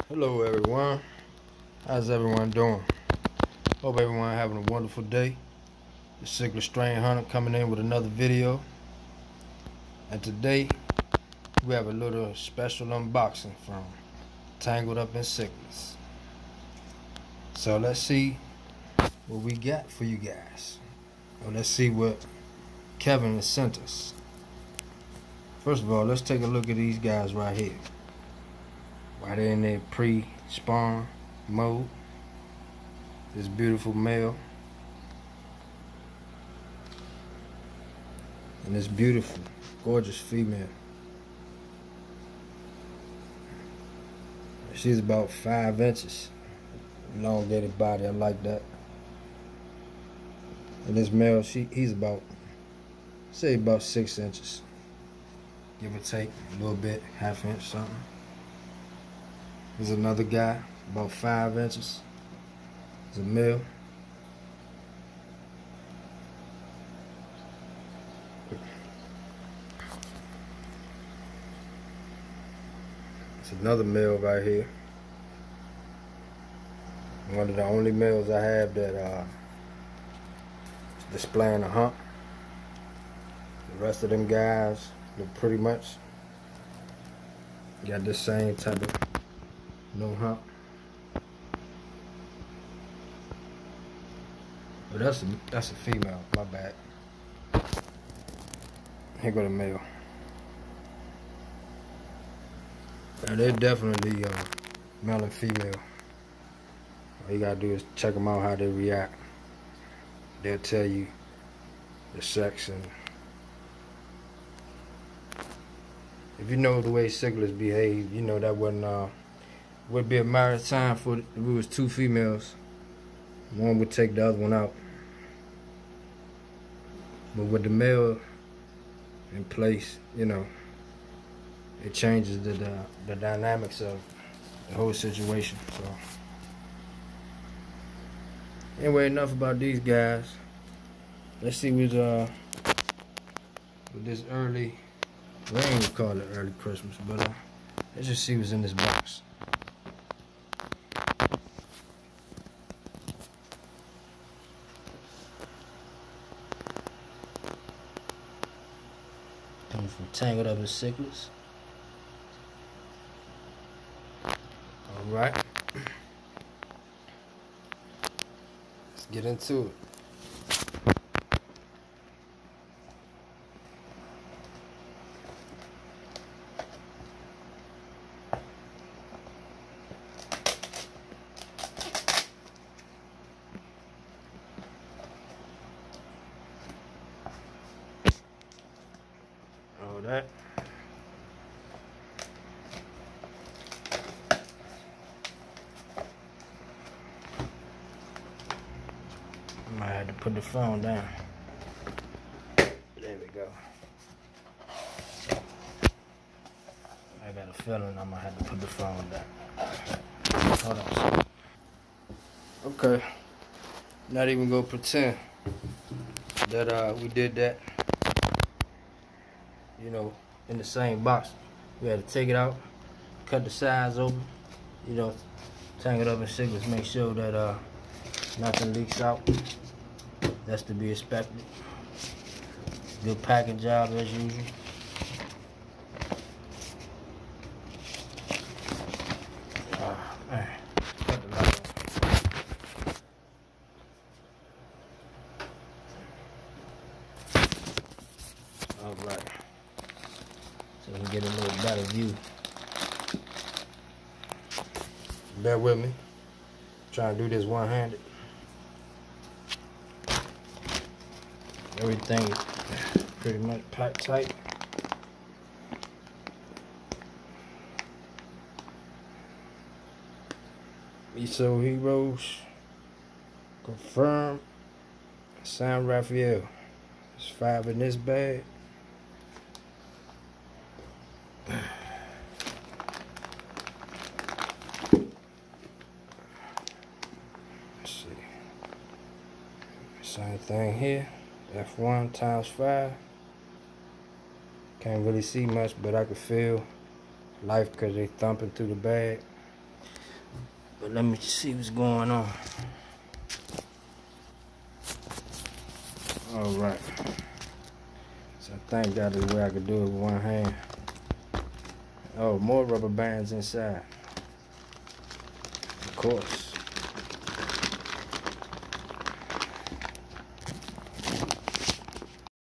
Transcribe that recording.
Hello everyone, how's everyone doing? Hope everyone having a wonderful day. The Sickler Strain Hunter coming in with another video. And today we have a little special unboxing from Tangled Up in Sickness. So let's see what we got for you guys. Well, let's see what Kevin has sent us. First of all, let's take a look at these guys right here. While they're in their pre-spawn mode. This beautiful male and this beautiful, gorgeous female. She's about 5 inches. Elongated body, I like that. And this male, he's about, say about 6 inches. Give or take a little bit, half inch something. There's another guy, about 5 inches. It's a male. It's another male right here. One of the only males I have that is displaying a hump. The rest of them guys look pretty much got the same type of no hump. But that's a female, my bad. Here go the male. And they're definitely male and female. All you gotta do is check them out, how they react. They'll tell you the sex. And if you know the way sicklers behave, you know that would be a matter of time for if it was 2 females. One would take the other one out. But with the male in place, you know, it changes the dynamics of the whole situation. So anyway, enough about these guys. Let's see with this early, we ain't gonna call it early Christmas, but let's just see what's in this box. Coming from Tangled Up in Sickness. Alright. Let's get into it. All that. I might have to put the phone down. There we go. I got a feeling I might have to put the phone down. Hold on. Okay. Not even gonna pretend that we did that. You know, in the same box. We had to take it out, cut the sides open, you know, Tangled Up in Sickness, make sure that nothing leaks out. That's to be expected. Good packing job as usual. Man. Cut the light on. All right. So we can get a little better view. Bear with me. Trying to do this one-handed. Everything is pretty much packed tight. ESO Heroes. Confirmed. San Rafael. There's 5 in this bag. Same thing here. F1 times 5. Can't really see much, but I can feel life because they thumping through the bag. But let me see what's going on. Alright. So I think that is the way I could do it with one hand. Oh, more rubber bands inside. Of course.